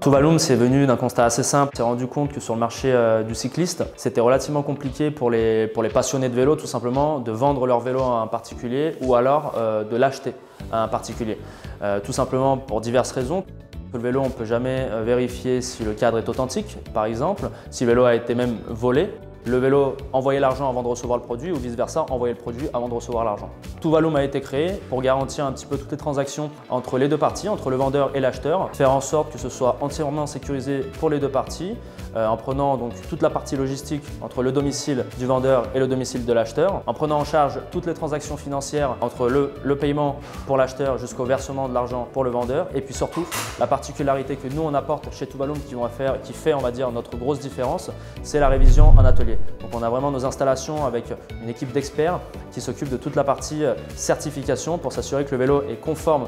Tuvaluum, c'est venu d'un constat assez simple. On s'est rendu compte que sur le marché du cycliste, c'était relativement compliqué pour les passionnés de vélo, tout simplement, de vendre leur vélo à un particulier ou alors de l'acheter à un particulier. Tout simplement pour diverses raisons. Le vélo, on ne peut jamais vérifier si le cadre est authentique, par exemple, si le vélo a été même volé. Le vélo, envoyer l'argent avant de recevoir le produit ou vice-versa, envoyer le produit avant de recevoir l'argent. Tuvaluum a été créé pour garantir un petit peu toutes les transactions entre les deux parties, entre le vendeur et l'acheteur, faire en sorte que ce soit entièrement sécurisé pour les deux parties, en prenant donc toute la partie logistique entre le domicile du vendeur et le domicile de l'acheteur, en prenant en charge toutes les transactions financières entre le paiement pour l'acheteur jusqu'au versement de l'argent pour le vendeur, et puis surtout la particularité que nous on apporte chez Tuvaluum qui fait on va dire notre grosse différence, c'est la révision en atelier. Donc on a vraiment nos installations avec une équipe d'experts qui s'occupe de toute la partie certification pour s'assurer que le vélo est conforme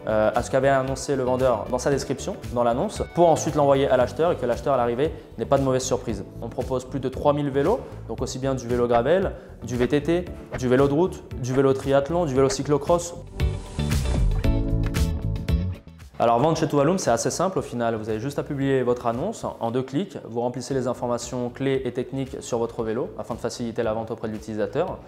à ce qu'avait annoncé le vendeur dans sa description, dans l'annonce, pour ensuite l'envoyer à l'acheteur et que l'acheteur à l'arrivée n'ait pas de mauvaise surprise. On propose plus de 3000 vélos, donc aussi bien du vélo gravel, du VTT, du vélo de route, du vélo triathlon, du vélo cyclocross. Alors vendre chez Tuvaluum, c'est assez simple au final. Vous avez juste à publier votre annonce en 2 clics. Vous remplissez les informations clés et techniques sur votre vélo afin de faciliter la vente auprès de l'utilisateur.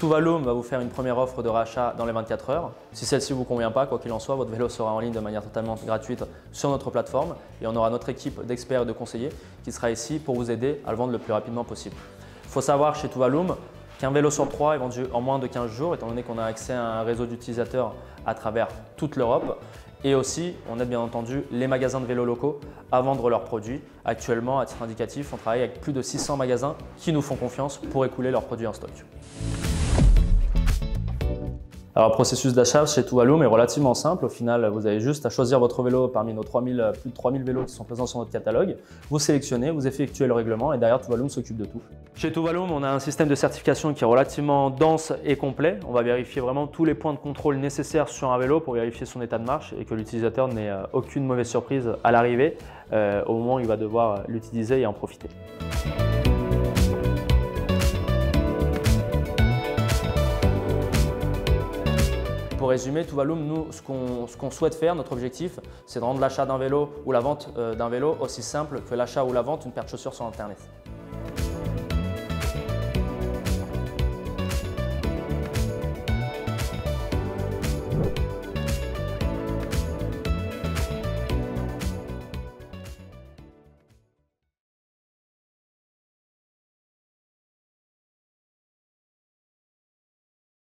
Tuvaluum va vous faire une première offre de rachat dans les 24 heures. Si celle-ci ne vous convient pas, quoi qu'il en soit, votre vélo sera en ligne de manière totalement gratuite sur notre plateforme et on aura notre équipe d'experts et de conseillers qui sera ici pour vous aider à le vendre le plus rapidement possible. Il faut savoir chez Tuvaluum qu'un vélo sur 3 est vendu en moins de 15 jours étant donné qu'on a accès à un réseau d'utilisateurs à travers toute l'Europe. Et aussi, on aide bien entendu les magasins de vélos locaux à vendre leurs produits. Actuellement, à titre indicatif, on travaille avec plus de 600 magasins qui nous font confiance pour écouler leurs produits en stock. Alors, le processus d'achat chez Tuvaluum est relativement simple. Au final, vous avez juste à choisir votre vélo parmi nos plus de 3000 vélos qui sont présents sur notre catalogue. Vous sélectionnez, vous effectuez le règlement et derrière, Tuvaluum s'occupe de tout. Chez Tuvaluum, on a un système de certification qui est relativement dense et complet. On va vérifier vraiment tous les points de contrôle nécessaires sur un vélo pour vérifier son état de marche et que l'utilisateur n'ait aucune mauvaise surprise à l'arrivée au moment où il va devoir l'utiliser et en profiter. Pour résumer, Tuvaluum, nous, ce qu'on souhaite faire, notre objectif, c'est de rendre l'achat d'un vélo ou la vente d'un vélo aussi simple que l'achat ou la vente d'une paire de chaussures sur Internet.